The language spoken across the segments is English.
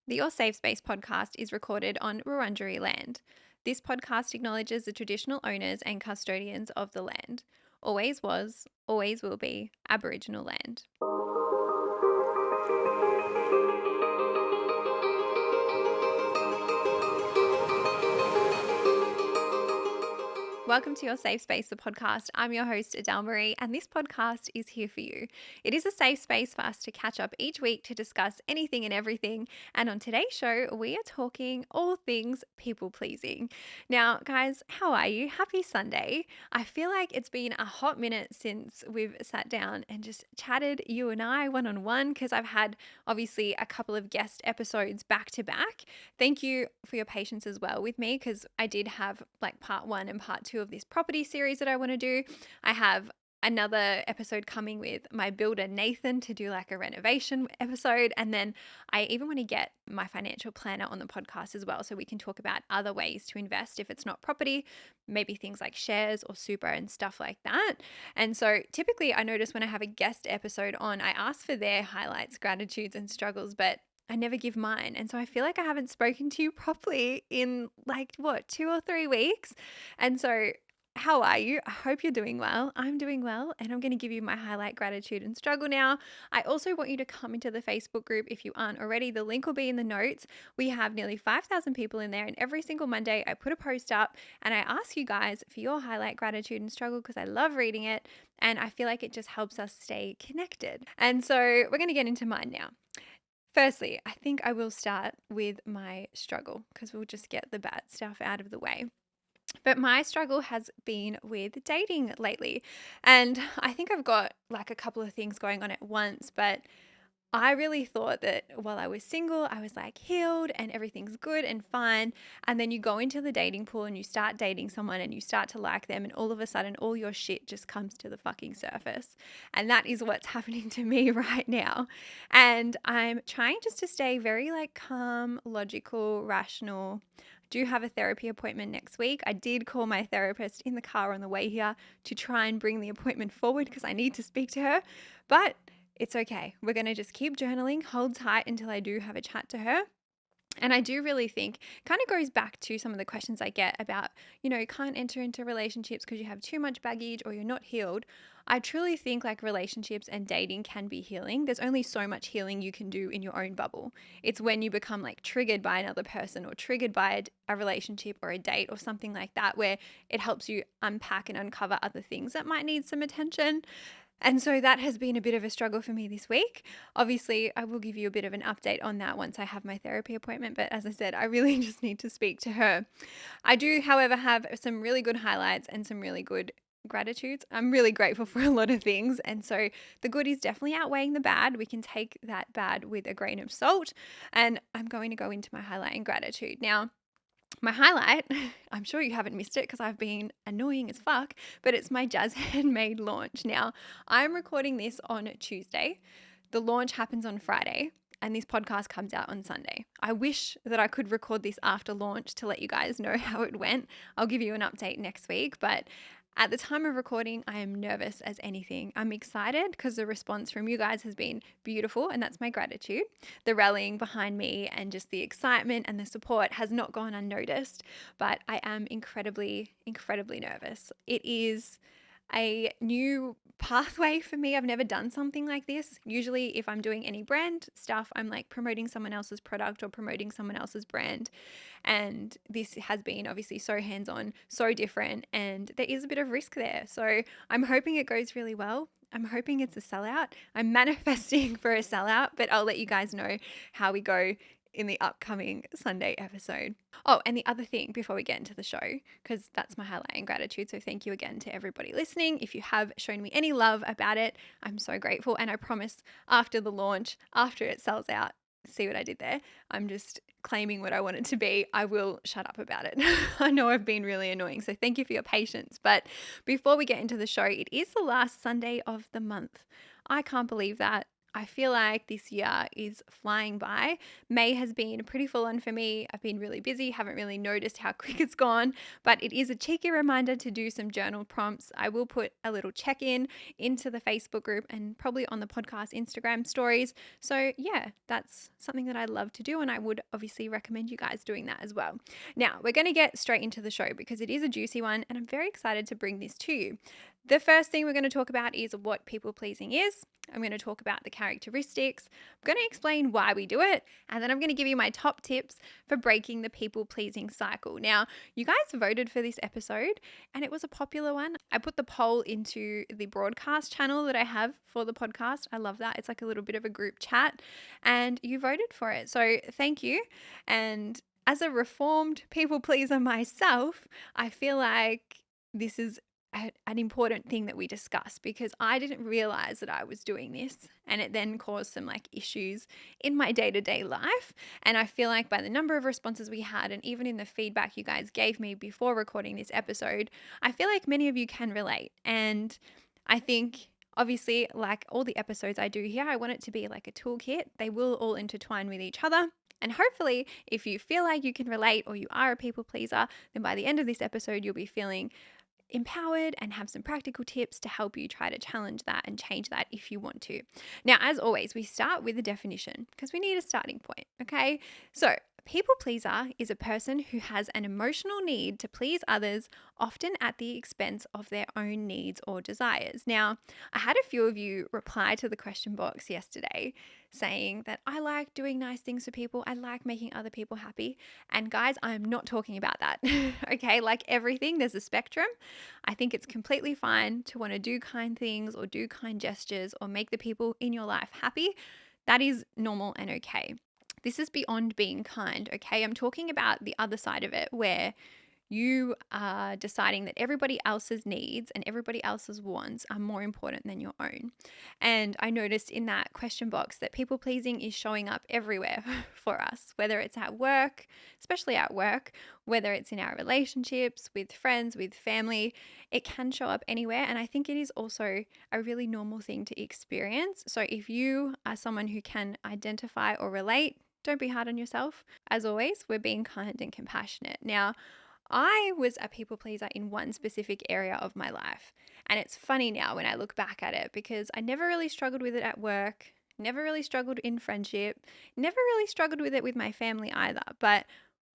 The Your Safe Space podcast is recorded on Wurundjeri land. This podcast acknowledges the traditional owners and custodians of the land. Always was, always will be Aboriginal land. Welcome to Your Safe Space, the podcast. I'm your host, Adele Marie, and this podcast is here for you. It is a safe space for us to catch up each week to discuss anything and everything. And on today's show, we are talking all things people pleasing. Now, guys, how are you? Happy Sunday. I feel like it's been a hot minute since we've sat down and just chatted, you and I, one-on-one, because I've had obviously a couple of guest episodes back to back. Thank you for your patience as well with me, because I did have like part 1 and part 2 of this property series that I want to do. I have another episode coming with my builder Nathan to do like a renovation episode, and then I even want to get my financial planner on the podcast as well, so we can talk about other ways to invest if it's not property, maybe things like shares or super and stuff like that. And so typically I notice when I have a guest episode on, I ask for their highlights, gratitudes and struggles, but I never give mine. And so I feel like I haven't spoken to you properly in 2 or 3 weeks. And so how are you? I hope you're doing well. I'm doing well, and I'm going to give you my highlight, gratitude and struggle now. I also want you to come into the Facebook group if you aren't already. The link will be in the notes. We have nearly 5,000 people in there, and every single Monday I put a post up and I ask you guys for your highlight, gratitude and struggle because I love reading it, and I feel like it just helps us stay connected. And so we're going to get into mine now. Firstly, I think I will start with my struggle because we'll just get the bad stuff out of the way. But my struggle has been with dating lately. And I think I've got like a couple of things going on at once, but I really thought that while I was single, I was like healed and everything's good and fine. And then you go into the dating pool and you start dating someone and you start to like them, and all of a sudden all your shit just comes to the fucking surface. And that is what's happening to me right now. And I'm trying just to stay very like calm, logical, rational. Do have a therapy appointment next week. I did call my therapist in the car on the way here to try and bring the appointment forward because I need to speak to her. But it's okay. We're going to just keep journaling, hold tight until I do have a chat to her. And I do really think kind of goes back to some of the questions I get about, you can't enter into relationships because you have too much baggage or you're not healed. I truly think like relationships and dating can be healing. There's only so much healing you can do in your own bubble. It's when you become like triggered by another person or triggered by a relationship or a date or something like that, where it helps you unpack and uncover other things that might need some attention. And so that has been a bit of a struggle for me this week. Obviously, I will give you a bit of an update on that once I have my therapy appointment. But as I said, I really just need to speak to her. I do, however, have some really good highlights and some really good gratitudes. I'm really grateful for a lot of things. And so the good is definitely outweighing the bad. We can take that bad with a grain of salt. And I'm going to go into my highlight and gratitude. Now, my highlight, I'm sure you haven't missed it because I've been annoying as fuck, but it's my Jaz Hand Made launch. Now, I'm recording this on Tuesday. The launch happens on Friday, and this podcast comes out on Sunday. I wish that I could record this after launch to let you guys know how it went. I'll give you an update next week, but at the time of recording, I am nervous as anything. I'm excited because the response from you guys has been beautiful, and that's my gratitude. The rallying behind me and just the excitement and the support has not gone unnoticed, but I am incredibly, incredibly nervous. It is a new pathway for me. I've never done something like this. Usually if I'm doing any brand stuff, I'm like promoting someone else's product or promoting someone else's brand. And this has been obviously so hands-on, so different, and there is a bit of risk there. So I'm hoping it goes really well. I'm hoping it's a sellout. I'm manifesting for a sellout, but I'll let you guys know how we go in the upcoming Sunday episode. Oh, and the other thing before we get into the show, because that's my highlight and gratitude. So thank you again to everybody listening. If you have shown me any love about it, I'm so grateful. And I promise after the launch, after it sells out, see what I did there? I'm just claiming what I want it to be. I will shut up about it. I know I've been really annoying, so thank you for your patience. But before we get into the show, it is the last Sunday of the month. I can't believe that. I feel like this year is flying by. May has been pretty full on for me. I've been really busy, haven't really noticed how quick it's gone, but it is a cheeky reminder to do some journal prompts. I will put a little check-in into the Facebook group and probably on the podcast Instagram stories. So yeah, that's something that I love to do, and I would obviously recommend you guys doing that as well. Now, we're going to get straight into the show because it is a juicy one, and I'm very excited to bring this to you. The first thing we're going to talk about is what people pleasing is. I'm going to talk about the characteristics. I'm going to explain why we do it. And then I'm going to give you my top tips for breaking the people pleasing cycle. Now, you guys voted for this episode and it was a popular one. I put the poll into the broadcast channel that I have for the podcast. I love that. It's like a little bit of a group chat and you voted for it. So thank you. And as a reformed people pleaser myself, I feel like this is an important thing that we discuss because I didn't realize that I was doing this, and it then caused some like issues in my day-to-day life. And I feel like by the number of responses we had and even in the feedback you guys gave me before recording this episode, I feel like many of you can relate. And I think obviously, like all the episodes I do here, I want it to be like a toolkit. They will all intertwine with each other. And hopefully, if you feel like you can relate or you are a people pleaser, then by the end of this episode, you'll be feeling empowered and have some practical tips to help you try to challenge that and change that if you want to. Now, as always, we start with a definition because we need a starting point, okay? So, people pleaser is a person who has an emotional need to please others, often at the expense of their own needs or desires. Now, I had a few of you reply to the question box yesterday saying that I like doing nice things for people, I like making other people happy. And guys, I'm not talking about that, okay? Like everything, there's a spectrum. I think it's completely fine to want to do kind things or do kind gestures or make the people in your life happy. That is normal and okay. This is beyond being kind, okay? I'm talking about the other side of it where you are deciding that everybody else's needs and everybody else's wants are more important than your own. And I noticed in that question box that people pleasing is showing up everywhere for us, whether it's at work, especially at work, whether it's in our relationships, with friends, with family, it can show up anywhere. And I think it is also a really normal thing to experience. So if you are someone who can identify or relate, don't be hard on yourself. As always, we're being kind and compassionate. Now, I was a people pleaser in one specific area of my life. And it's funny now when I look back at it because I never really struggled with it at work, never really struggled in friendship, never really struggled with it with my family either. But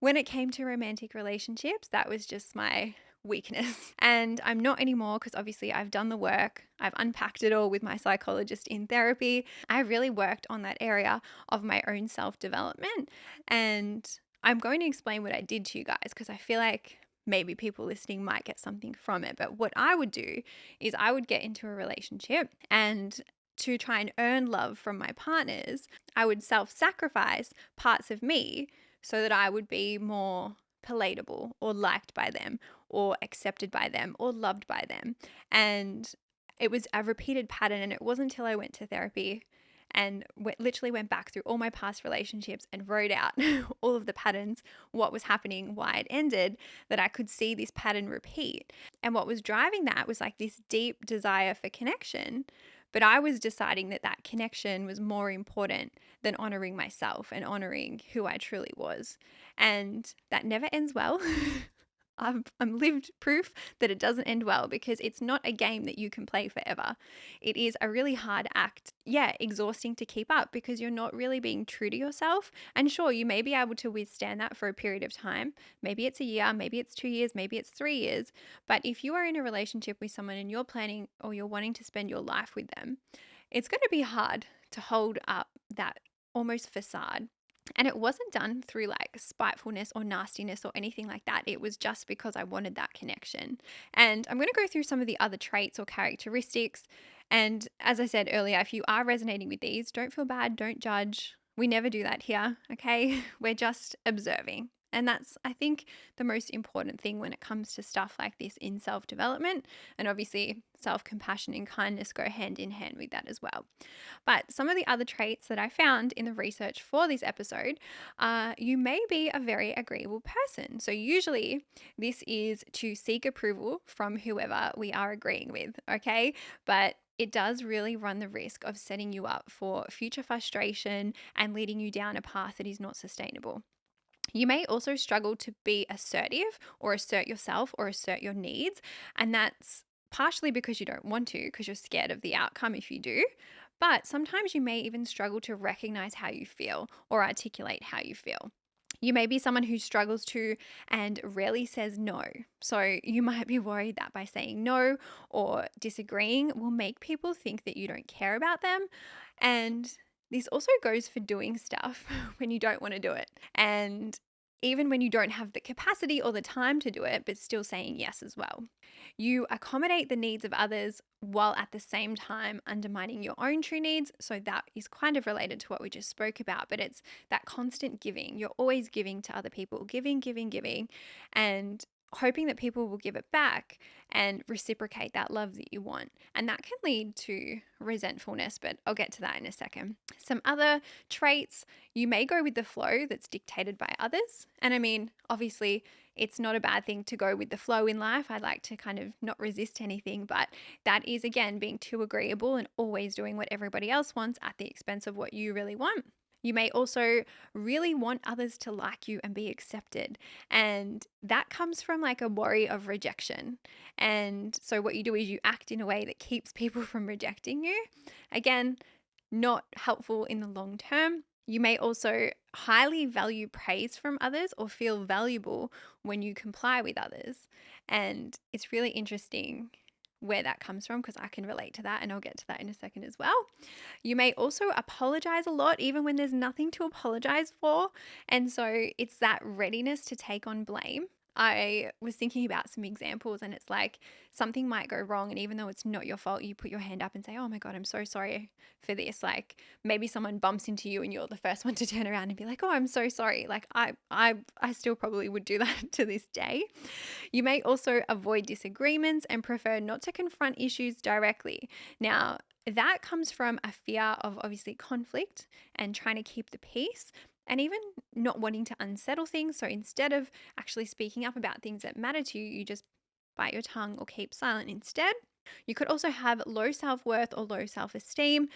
when it came to romantic relationships, that was just my weakness. And I'm not anymore because obviously I've done the work. I've unpacked it all with my psychologist in therapy. I really worked on that area of my own self-development. And I'm going to explain what I did to you guys because I feel like maybe people listening might get something from it. But what I would do is I would get into a relationship and to try and earn love from my partners, I would self-sacrifice parts of me so that I would be more palatable or liked by them or accepted by them or loved by them. And it was a repeated pattern, and it wasn't until I went to therapy and literally went back through all my past relationships and wrote out all of the patterns, what was happening, why it ended, that I could see this pattern repeat. And what was driving that was like this deep desire for connection. But I was deciding that that connection was more important than honoring myself and honoring who I truly was. And that never ends well. I'm lived proof that it doesn't end well because it's not a game that you can play forever. It is a really hard act. Yeah, exhausting to keep up because you're not really being true to yourself. And sure, you may be able to withstand that for a period of time. Maybe it's a year, maybe it's 2 years, maybe it's 3 years. But if you are in a relationship with someone and you're planning or you're wanting to spend your life with them, it's going to be hard to hold up that almost facade. And it wasn't done through like spitefulness or nastiness or anything like that. It was just because I wanted that connection. And I'm going to go through some of the other traits or characteristics. And as I said earlier, if you are resonating with these, don't feel bad, don't judge. We never do that here, okay? We're just observing. And that's, I think, the most important thing when it comes to stuff like this in self-development. And obviously, self-compassion and kindness go hand in hand with that as well. But some of the other traits that I found in the research for this episode are you may be a very agreeable person. So usually this is to seek approval from whoever we are agreeing with, okay? But it does really run the risk of setting you up for future frustration and leading you down a path that is not sustainable. You may also struggle to be assertive or assert yourself or assert your needs. And that's partially because you don't want to, because you're scared of the outcome if you do. But sometimes you may even struggle to recognize how you feel or articulate how you feel. You may be someone who struggles to and rarely says no. So you might be worried that by saying no or disagreeing will make people think that you don't care about them. And this also goes for doing stuff when you don't want to do it. And even when you don't have the capacity or the time to do it, but still saying yes as well. You accommodate the needs of others while at the same time undermining your own true needs. So that is kind of related to what we just spoke about, but it's that constant giving. You're always giving to other people, giving, giving, giving, and hoping that people will give it back and reciprocate that love that you want. And that can lead to resentfulness, but I'll get to that in a second. Some other traits, you may go with the flow that's dictated by others. And I mean, obviously, it's not a bad thing to go with the flow in life. I like to kind of not resist anything, but that is, again, being too agreeable and always doing what everybody else wants at the expense of what you really want. You may also really want others to like you and be accepted. And that comes from like a worry of rejection. And so what you do is you act in a way that keeps people from rejecting you. Again, not helpful in the long term. You may also highly value praise from others or feel valuable when you comply with others. And it's really interesting where that comes from because I can relate to that, and I'll get to that in a second as well. You may also apologize a lot, even when there's nothing to apologize for. And so it's that readiness to take on blame. I was thinking about some examples, and it's like something might go wrong. And even though it's not your fault, you put your hand up and say, "Oh my God, I'm so sorry for this." Like maybe someone bumps into you and you're the first one to turn around and be like, "Oh, I'm so sorry." Like I still probably would do that to this day. You may also avoid disagreements and prefer not to confront issues directly. Now, that comes from a fear of obviously conflict and trying to keep the peace and even not wanting to unsettle things. So instead of actually speaking up about things that matter to you, you just bite your tongue or keep silent instead. You could also have low self-worth or low self-esteem.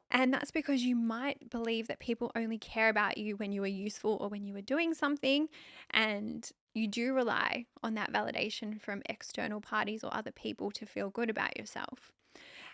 And that's because you might believe that people only care about you when you are useful or when you are doing something. And you do rely on that validation from external parties or other people to feel good about yourself.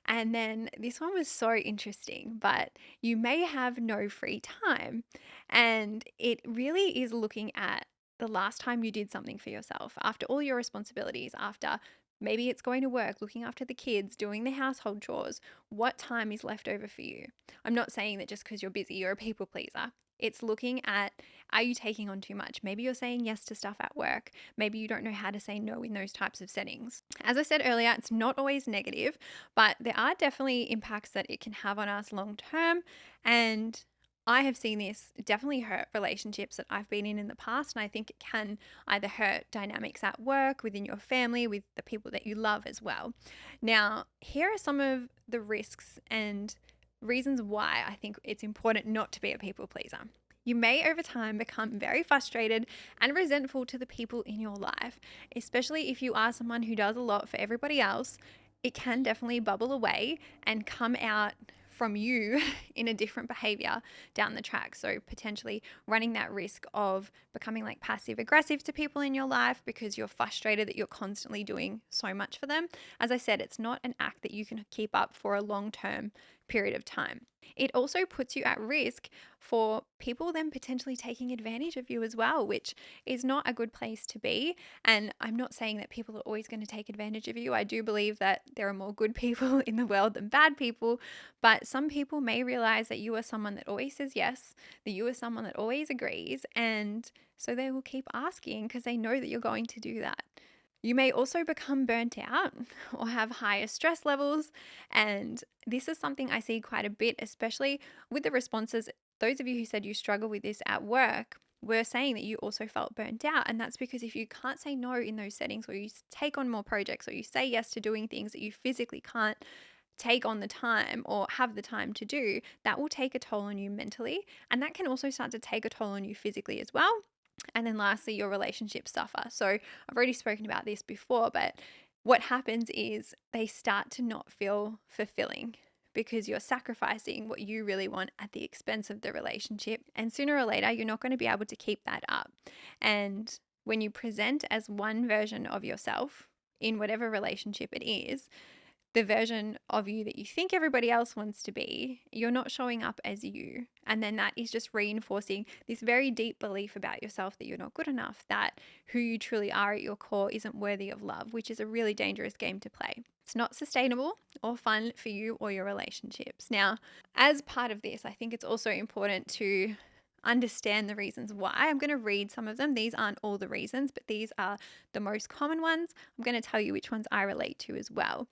And then this one was so interesting, but you may have no free time. And it really is looking at the last time you did something for yourself after all your responsibilities, after maybe it's going to work, looking after the kids, doing the household chores. What time is left over for you? I'm not saying that just because you're busy, you're a people pleaser. It's looking at, are you taking on too much? Maybe you're saying yes to stuff at work. Maybe you don't know how to say no in those types of settings. As I said earlier, it's not always negative, but there are definitely impacts that it can have on us long term. And I have seen this definitely hurt relationships that I've been in the past. And I think it can either hurt dynamics at work, within your family, with the people that you love as well. Now, here are some of the risks and reasons why I think it's important not to be a people pleaser. You may over time become very frustrated and resentful to the people in your life, especially if you are someone who does a lot for everybody else. It can definitely bubble away and come out from you in a different behavior down the track. So potentially running that risk of becoming like passive aggressive to people in your life because you're frustrated that you're constantly doing so much for them. As I said, it's not an act that you can keep up for a long-term period of time. It also puts you at risk for people then potentially taking advantage of you as well, which is not a good place to be. And I'm not saying that people are always going to take advantage of you. I do believe that there are more good people in the world than bad people, but some people may realize that you are someone that always says yes, that you are someone that always agrees, and so they will keep asking because they know that you're going to do that. You may also become burnt out or have higher stress levels. And this is something I see quite a bit, especially with the responses. Those of you who said you struggle with this at work were saying that you also felt burnt out. And that's because if you can't say no in those settings, or you take on more projects, or you say yes to doing things that you physically can't take on the time or have the time to do, that will take a toll on you mentally. And that can also start to take a toll on you physically as well. And then lastly, your relationships suffer. So I've already spoken about this before, but what happens is they start to not feel fulfilling because you're sacrificing what you really want at the expense of the relationship. And sooner or later, you're not going to be able to keep that up. And when you present as one version of yourself in whatever relationship it is, the version of you that you think everybody else wants to be, you're not showing up as you. And then that is just reinforcing this very deep belief about yourself that you're not good enough, that who you truly are at your core isn't worthy of love, which is a really dangerous game to play. It's not sustainable or fun for you or your relationships. Now, as part of this, I think it's also important to understand the reasons why. I'm going to read some of them. These aren't all the reasons, but these are the most common ones. I'm going to tell you which ones I relate to as well.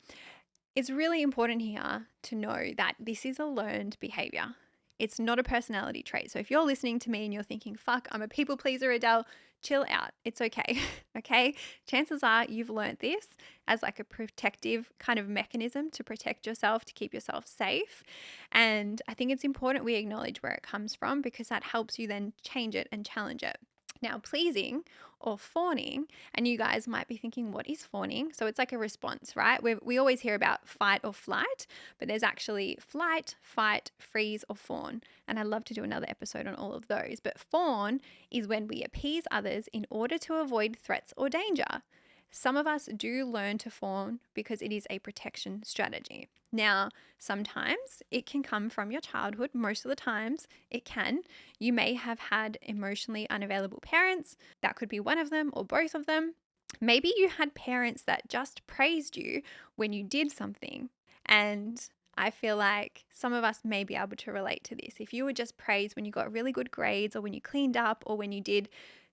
It's really important here to know that this is a learned behavior. It's not a personality trait. So if you're listening to me and you're thinking, fuck, I'm a people pleaser, Adele, chill out. It's okay. Okay. Chances are you've learned this as like a protective kind of mechanism to protect yourself, to keep yourself safe. And I think it's important we acknowledge where it comes from, because that helps you then change it and challenge it. Now, pleasing or fawning, and you guys might be thinking, what is fawning? So it's like a response, right? We always hear about fight or flight, but there's actually flight, fight, freeze, or fawn. And I'd love to do another episode on all of those. But fawn is when we appease others in order to avoid threats or danger. Some of us do learn to fawn because it is a protection strategy. Now, sometimes it can come from your childhood. Most of the times it can. You may have had emotionally unavailable parents. That could be one of them or both of them. Maybe you had parents that just praised you when you did something. And I feel like some of us may be able to relate to this. If you were just praised when you got really good grades, or when you cleaned up, or when you did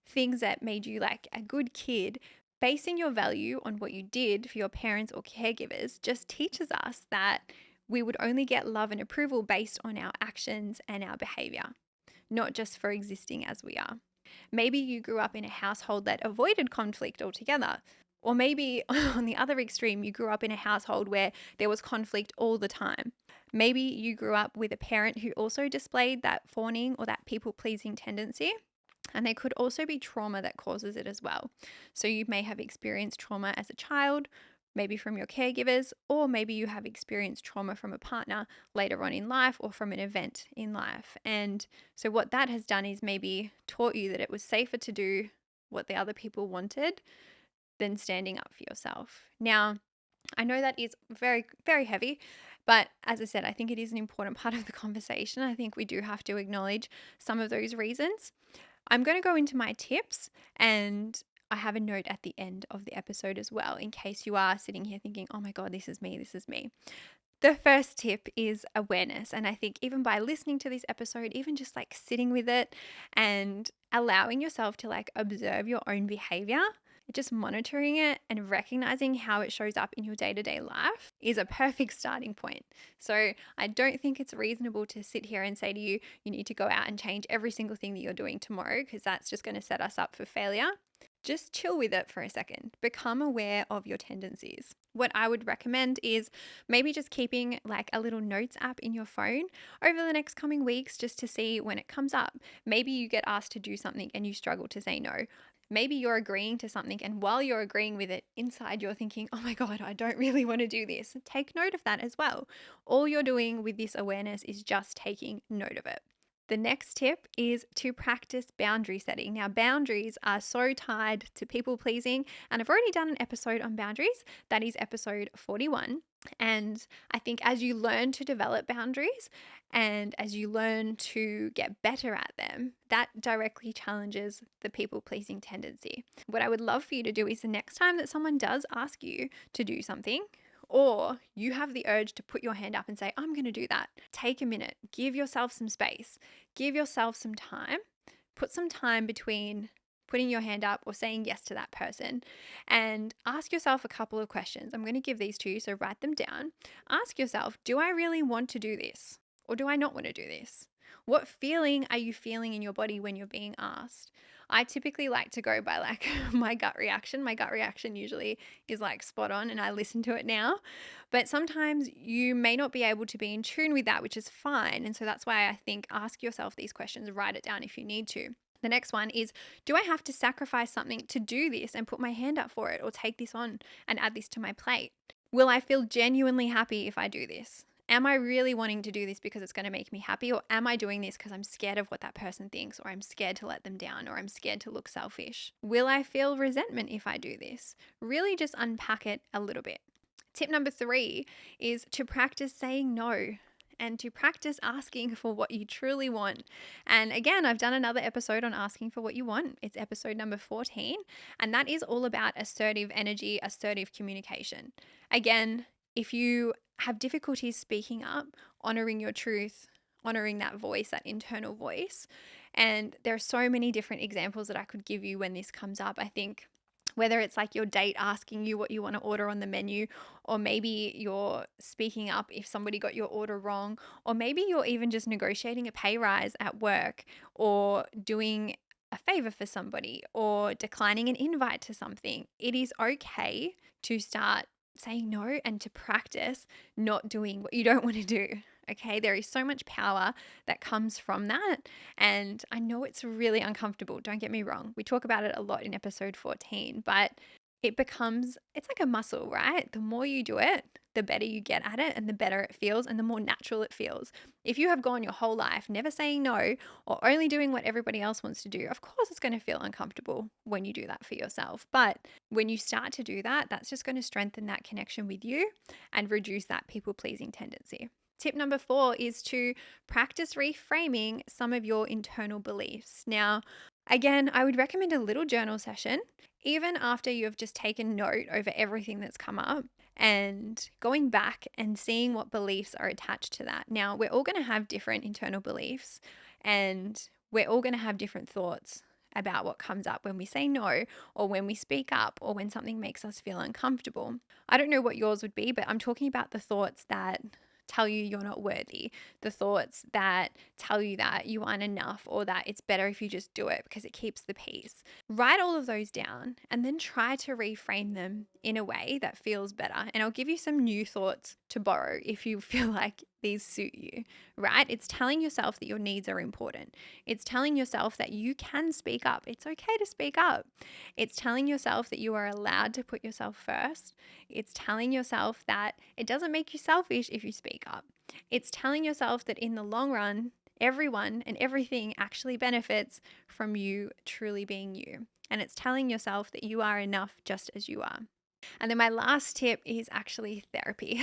things that made you like a good kid, basing your value on what you did for your parents or caregivers just teaches us that we would only get love and approval based on our actions and our behavior, not just for existing as we are. Maybe you grew up in a household that avoided conflict altogether. Or maybe on the other extreme, you grew up in a household where there was conflict all the time. Maybe you grew up with a parent who also displayed that fawning or that people-pleasing tendency. And there could also be trauma that causes it as well. So you may have experienced trauma as a child, maybe from your caregivers, or maybe you have experienced trauma from a partner later on in life, or from an event in life. And so what that has done is maybe taught you that it was safer to do what the other people wanted than standing up for yourself. Now, I know that is very, very heavy, but as I said, I think it is an important part of the conversation. I think we do have to acknowledge some of those reasons. I'm going to go into my tips, and I have a note at the end of the episode as well, in case you are sitting here thinking, oh my God, this is me, this is me. The first tip is awareness. And I think even by listening to this episode, even just like sitting with it and allowing yourself to like observe your own behavior, just monitoring it and recognizing how it shows up in your day-to-day life is a perfect starting point. So I don't think it's reasonable to sit here and say to you, you need to go out and change every single thing that you're doing tomorrow, because that's just going to set us up for failure. Just chill with it for a second. Become aware of your tendencies. What I would recommend is maybe just keeping like a little notes app in your phone over the next coming weeks, just to see when it comes up. Maybe you get asked to do something and you struggle to say no. Maybe you're agreeing to something, and while you're agreeing with it, inside you're thinking, oh my God, I don't really want to do this. Take note of that as well. All you're doing with this awareness is just taking note of it. The next tip is to practice boundary setting. Now, boundaries are so tied to people pleasing, and I've already done an episode on boundaries. That is episode 41. And I think as you learn to develop boundaries and as you learn to get better at them, that directly challenges the people pleasing tendency. What I would love for you to do is the next time that someone does ask you to do something, or you have the urge to put your hand up and say, I'm going to do that, take a minute, give yourself some space, give yourself some time, put some time between putting your hand up or saying yes to that person, and ask yourself a couple of questions. I'm going to give these to you, so write them down. Ask yourself, do I really want to do this? Or do I not want to do this? What feeling are you feeling in your body when you're being asked? I typically like to go by like my gut reaction. My gut reaction usually is like spot on, and I listen to it now. But sometimes you may not be able to be in tune with that, which is fine. And so that's why I think ask yourself these questions, write it down if you need to. The next one is, do I have to sacrifice something to do this and put my hand up for it or take this on and add this to my plate? Will I feel genuinely happy if I do this? Am I really wanting to do this because it's going to make me happy, or am I doing this because I'm scared of what that person thinks, or I'm scared to let them down, or I'm scared to look selfish? Will I feel resentment if I do this? Really just unpack it a little bit. Tip number 3 is to practice saying no and to practice asking for what you truly want. And again, I've done another episode on asking for what you want. It's episode number 14, and that is all about assertive energy, assertive communication. Again, if you have difficulties speaking up, honoring your truth, honoring that voice, that internal voice, and there are so many different examples that I could give you when this comes up. I think whether it's like your date asking you what you want to order on the menu, or maybe you're speaking up if somebody got your order wrong, or maybe you're even just negotiating a pay rise at work, or doing a favor for somebody, or declining an invite to something. It is okay to start saying no and to practice not doing what you don't want to do. Okay, there is so much power that comes from that. And I know it's really uncomfortable. Don't get me wrong. We talk about it a lot in episode 14, but it's like a muscle, right? The more you do it, the better you get at it and the better it feels and the more natural it feels. If you have gone your whole life never saying no or only doing what everybody else wants to do, of course it's going to feel uncomfortable when you do that for yourself. But when you start to do that, that's just going to strengthen that connection with you and reduce that people-pleasing tendency. Tip number 4 is to practice reframing some of your internal beliefs. Now, again, I would recommend a little journal session, even after you have just taken note over everything that's come up and going back and seeing what beliefs are attached to that. Now, we're all going to have different internal beliefs and we're all going to have different thoughts about what comes up when we say no, or when we speak up, or when something makes us feel uncomfortable. I don't know what yours would be, but I'm talking about the thoughts that tell you you're not worthy, the thoughts that tell you that you aren't enough, or that it's better if you just do it because it keeps the peace. Write all of those down and then try to reframe them in a way that feels better. And I'll give you some new thoughts to borrow if you feel like these suit you, right? It's telling yourself that your needs are important. It's telling yourself that you can speak up. It's okay to speak up. It's telling yourself that you are allowed to put yourself first. It's telling yourself that it doesn't make you selfish if you speak up. It's telling yourself that in the long run, everyone and everything actually benefits from you truly being you. And it's telling yourself that you are enough just as you are. And then my last tip is actually therapy.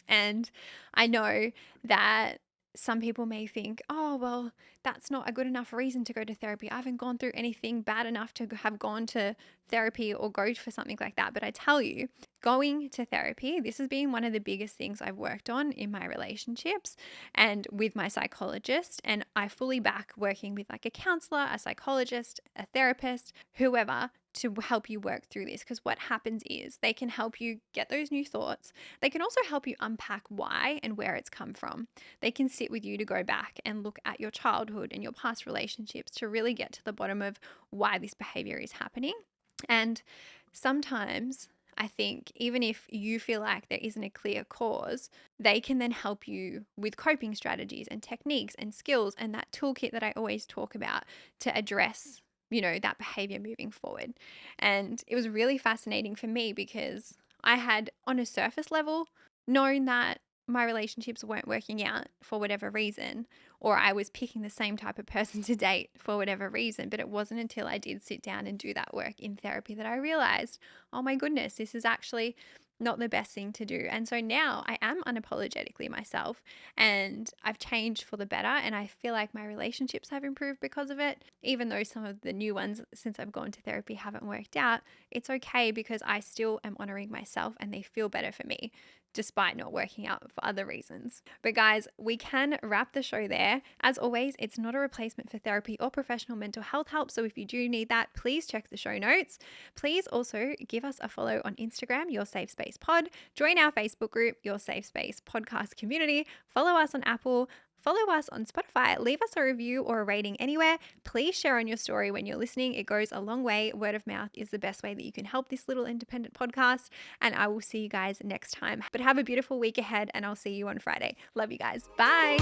And I know that some people may think, oh, well, that's not a good enough reason to go to therapy. I haven't gone through anything bad enough to have gone to therapy or go for something like that. But I tell you, going to therapy, this has been one of the biggest things I've worked on in my relationships and with my psychologist. And I fully back working with like a counselor, a psychologist, a therapist, whoever, to help you work through this. Because what happens is they can help you get those new thoughts. They can also help you unpack why and where it's come from. They can sit with you to go back and look at your childhood and your past relationships to really get to the bottom of why this behavior is happening. And sometimes I think even if you feel like there isn't a clear cause, they can then help you with coping strategies and techniques and skills and that toolkit that I always talk about to address that behavior moving forward. And it was really fascinating for me because I had, on a surface level, known that my relationships weren't working out for whatever reason, or I was picking the same type of person to date for whatever reason. But it wasn't until I did sit down and do that work in therapy that I realized, oh my goodness, this is actually not the best thing to do. And so now I am unapologetically myself and I've changed for the better, and I feel like my relationships have improved because of it. Even though some of the new ones since I've gone to therapy haven't worked out, it's okay because I still am honoring myself and they feel better for me despite not working out for other reasons. But guys, we can wrap the show there. As always, it's not a replacement for therapy or professional mental health help. So if you do need that, please check the show notes. Please also give us a follow on Instagram, Your Safe Space Pod. Join our Facebook group, Your Safe Space Podcast Community. Follow us on Apple. Follow us on Spotify, leave us a review or a rating anywhere. Please share on your story when you're listening. It goes a long way. Word of mouth is the best way that you can help this little independent podcast. And I will see you guys next time. But have a beautiful week ahead and I'll see you on Friday. Love you guys. Bye.